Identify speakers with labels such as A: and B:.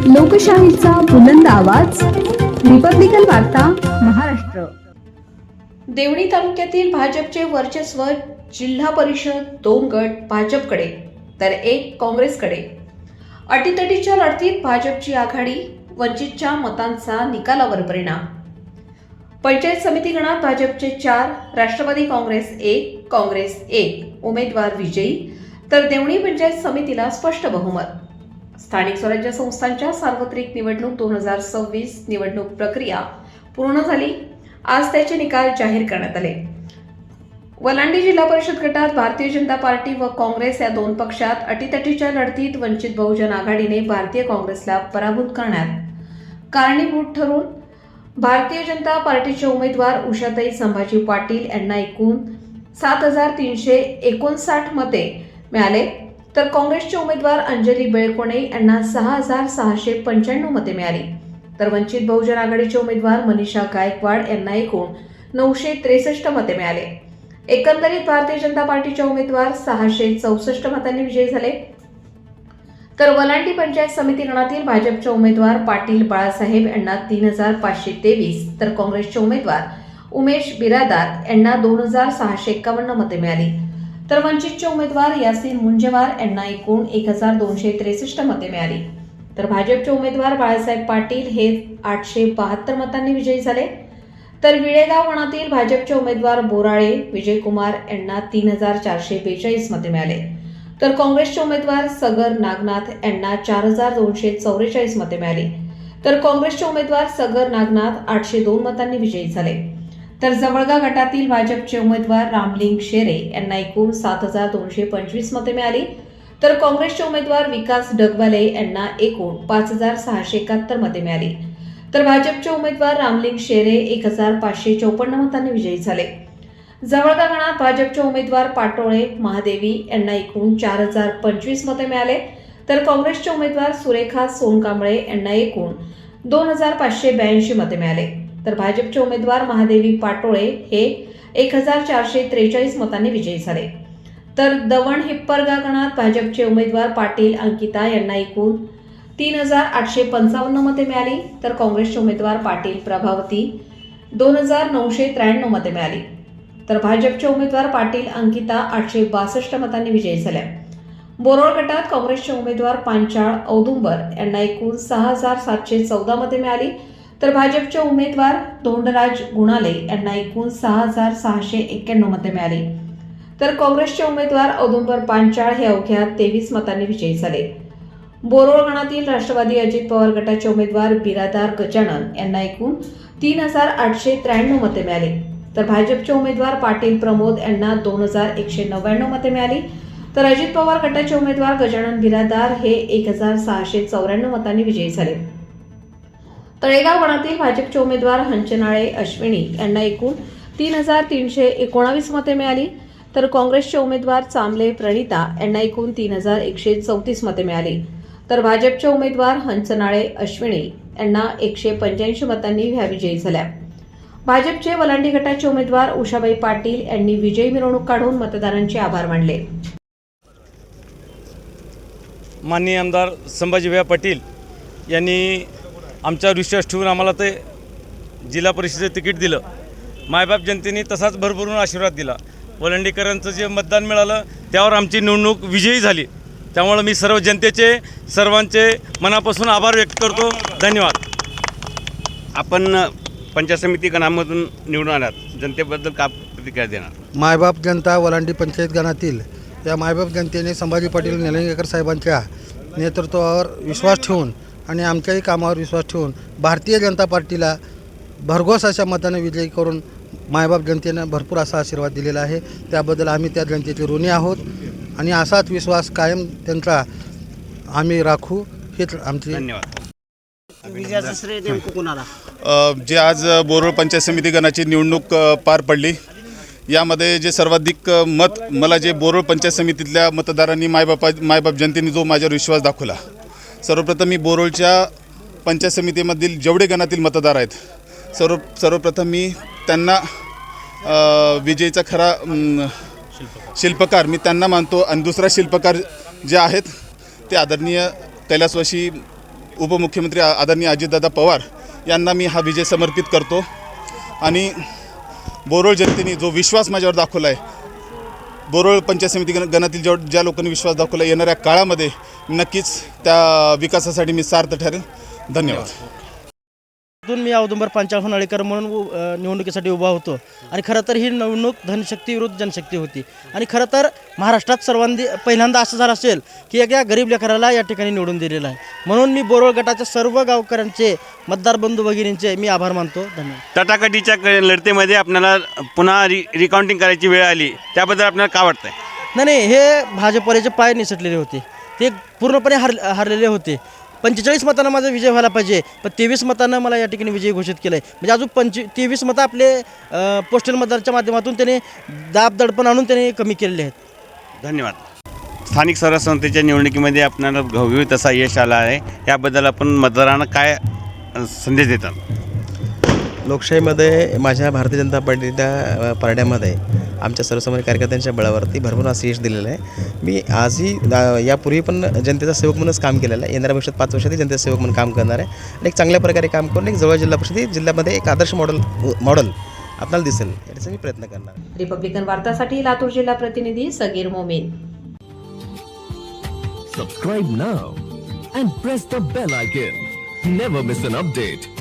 A: लोकशाहीचा बुलंद आवाज, रिपब्लिकन वार्ता, महाराष्ट्र।
B: देवणी तालुक्यातील भाजपचे वर्चस्व जिल्हा परिषद 2 गट भाजपकडे तर 1 काँग्रेसकडे। अटीतटीच्या लढतीत भाजपची आघाडी, वंचितच्या मतांचा निकालावर परिणाम। पंचायत समिती गणात भाजपचे 4, राष्ट्रवादी काँग्रेस 1, काँग्रेस 1 उमेदवार विजयी, तर देवणी पंचायत समितीला स्पष्ट बहुमत। स्थानिक स्वराज्य संस्थांच्या सार्वत्रिक निवडणूक 2026 निवडणूक प्रक्रिया पूर्ण झाली। आज त्याचे निकाल जाहीर करण्यात आले। वलांडी जिल्हा परिषद गटात भारतीय जनता पार्टी व काँग्रेस या 2 पक्षात अटीतटीच्या लढतीत वंचित बहुजन आघाडीने भारतीय काँग्रेसला पराभूत करण्यात कारणीभूत ठरून भारतीय जनता पार्टीचे उमेदवार उषाताई संभाजी पाटील यांना एकूण 7,359 मते मिळाले, तर काँग्रेसचे उमेदवार अंजली बेळकोणे यांना 6,695 मते मिळाली, तर वंचित बहुजन आघाडीचे उमेदवार मनीषा गायकवाड यांना एकूण 963 मते मिळाले। एकंदरीत भारतीय जनता पार्टीचे उमेदवार 664 मतांनी विजयी झाले, तर वलांडी पंचायत समिती गणातील भाजपचे उमेदवार पाटील बाळासाहेब यांना 3,523, तर काँग्रेसचे उमेदवार उमेश बिरादार यांना 2,651 मते मिळाली, तर वंचितचे उमेदवार यासीन मुंजेवार यांना एकूण 1,263 मते मिळाली, तर भाजपचे उमेदवार बाळासाहेब पाटील हे 872 मतांनी विजयी झाले, तर विळेगाव गणातील भाजपचे उमेदवार बोराळे विजयकुमार यांना 3,442 मते मिळाले, तर काँग्रेसचे उमेदवार सगर नागनाथ यांना 4,244 मते मिळाली, तर काँग्रेसचे उमेदवार सगर नागनाथ 802 मतांनी विजयी झाले, तर जवळगा गटातील भाजपचे उमेदवार रामलिंग शेरे यांना एकूण 7,225 मते मिळाली, तर काँग्रेसचे उमेदवार विकास डगवाले यांना एकूण 5,671 मते मिळाली, तर भाजपचे उमेदवार रामलिंग शेरे 1,554 मतांनी विजयी झाले। जवळगा गणात भाजपचे उमेदवार पाटोळे महादेवी यांना एकूण 4,025 मते मिळाले, तर काँग्रेसचे उमेदवार सुरेखा सोनकांबळे यांना एकूण 2,582 मते मिळाले, तर भाजपचे उमेदवार महादेवी पाटोळे हे 1,443 मतांनी विजयी झाले, तर दवण हिप्परगा गणात भाजपचे उमेदवार पाटील अंकिता यांना एकूण 3,855 मते मिळाली, तर काँग्रेसचे उमेदवार पाटील प्रभावती 2,993 मते मिळाली, तर भाजपचे उमेदवार पाटील अंकिता 862 मतांनी विजयी झाल्या। बोरोळ गटात काँग्रेसचे उमेदवार पांचाळ औदुंबर यांना एकूण 6,714 मते मिळाली, तर भाजपचे उमेदवार धोंडराज गुणाले यांना एकूण 6,691 मते मिळाली, तर काँग्रेसचे उमेदवार औदुंबर पांचाळ हे अवघ्या 23 मतांनी विजयी झाले। बोरोळ गणातील राष्ट्रवादी अजित पवार गटाचे उमेदवार बिरादार गजानन यांना एकूण 3,893 मते मिळाली, तर भाजपचे उमेदवार पाटील प्रमोद यांना 2,199 मते मिळाली, तर अजित पवार गटाचे उमेदवार गजानन बिरादार हे 1,694 मतांनी विजयी झाले। तळेगाव गणातील भाजपचे उमेदवार हंचनाळे अश्विनी यांना एकूण 3,319 मते मिळाली, तर काँग्रेसचे उमेदवार चांबले प्रणिता यांना एकूण 3,134 मते मिळाली, तर भाजपचे उमेदवार हंचनाळे अश्विनी यांना 185 मतांनी विजयी झाल्या। भाजपचे वलांडी गटाचे उमेदवार उषाबाई पाटील यांनी विजयी मिरवणूक काढून मतदारांचे आभार मानले।
C: माननीय आमदार संभाजीभाई पाटील यांनी आमच्यावर विश्वास ठेवून आम्हाला ते जिल्हा परिषदेचं तिकीट दिलं। मायबाप जनतेने तसाच भरभरून आशीर्वाद दिला। वलंडीकरांचं जे मतदान मिळालं त्यावर आमची निवडणूक विजयी झाली, त्यामुळे मी सर्व जनतेचे सर्वांचे मनापासून आभार व्यक्त करतो। धन्यवाद।
D: आपण पंचायत समिती गणामधून निवडून आलात, जनतेबद्दल का प्रतिक्रिया देणार?
E: मायबाप जनता वलांडी पंचायत गणातील या मायबाप जनतेने संभाजी पाटील निलंगेकर साहेबांच्या नेतृत्वावर विश्वास ठेवून आणि आमच्याही कामावर विश्वास ठेवून भारतीय जनता पार्टीला भरघोस अशा मताने विजयी करून मायबाप जनतेनं भरपूर असा आशीर्वाद दिलेला आहे। त्याबद्दल आम्ही त्या जनतेचे ऋणी आहोत आणि असाच विश्वास कायम त्यांचा आम्ही राखू हेच आमचे
D: धन्यवाद।
F: विजयाचं श्रेय नेमकं कोणाला?
G: जे आज बोरोळ पंचायत समिती गणाची निवडणूक पार पडली, यामध्ये जे सर्वाधिक मत मला जे बोरोळ पंचायत समितीतल्या मतदारांनी मायबाप जनतेने जो माझ्यावर विश्वास दाखवला, सर्वप्रथम मी बोरोळच्या पंचायत समितीमधील जेवढे गणातील मतदार आहेत सर्वप्रथम मी त्यांना विजयीचा खरा शिल्पकार मी त्यांना मानतो, आणि दुसरा शिल्पकार जे आहेत ते आदरणीय कैलासवासी उपमुख्यमंत्री आदरणीय अजितदादा पवार यांना मी हा विजय समर्पित करतो. आणि बोरोळ जनतेने जो विश्वास माझ्यावर दाखवला आहे, बोरोळ पंचायत समिती गणातील ज्या लोकांनी विश्वास दाखवला, येणाऱ्या काळामध्ये नक्कीच त्या विकासासाठी मी सार्थ ठरेन. धन्यवाद.
F: तिथून मी औदुंबर पंचाल होनाळीकर म्हणून निवडणुकीसाठी उभा होतो. आणि खरं तर ही निवडणूक धनशक्ती विरुद्ध जनशक्ती होती. आणि खरं तर महाराष्ट्रात पहिल्यांदा असं झालं असेल की एका गरीब लेकराला या ठिकाणी निवडून दिलेलं आहे. म्हणून मी बोरोळ गटाच्या सर्व गावकऱ्यांचे, मतदार बंधू भगिनींचे मी आभार मानतो. धन्यवाद.
D: तटाकटीच्या लढतीमध्ये आपल्याला पुन्हा रिकाउंटिंग करायची वेळ आली, त्याबद्दल आपल्याला काय वाटतंय?
F: नाही, हे भाजपचे पाय निसटलेले होते. ते पूर्णपणे हारलेले होते. 45 मतांना माझा विजय व्हायला पाहिजे, पण 23 मतांना मला या ठिकाणी विजय घोषित केला आहे. म्हणजे अजून 23 मतं आपले पोस्टल मतदाराच्या माध्यमातून त्याने दाब दडपण आणून त्याने कमी केलेले आहेत.
D: धन्यवाद. स्थानिक स्वराज्य संस्थेच्या निवडणुकीमध्ये आपल्याला घवघवीत तसा यश आला आहे, याबद्दल आपण मतदारांना काय संदेश देतात?
H: लोकशाहीमध्ये माझ्या भारतीय जनता पार्टीच्या पारड्यामध्ये आमच्या सर्वसामान्य कार्यकर्त्यांच्या बळावरती भरपूर असं यश दिलेलं आहे. मी आजही यापूर्वी पण जनतेचा सेवक म्हणूनच काम केलेलं आहे. येणाऱ्या भविष्यात 5 वर्षातही जनतेचा सेवक म्हणून काम करणार आहे. आणि एक चांगल्या प्रकारे काम करून एक जवळ जिल्हा परिषद जिल्ह्यामध्ये एक आदर्श मॉडेल आपल्याला दिसेल, याचा मी प्रयत्न करणार.
B: रिपब्लिकन वार्तासाठी लातूर जिल्हा प्रतिनिधी Sagir Momin.
I: Subscribe now and press the bell icon. Never miss an update.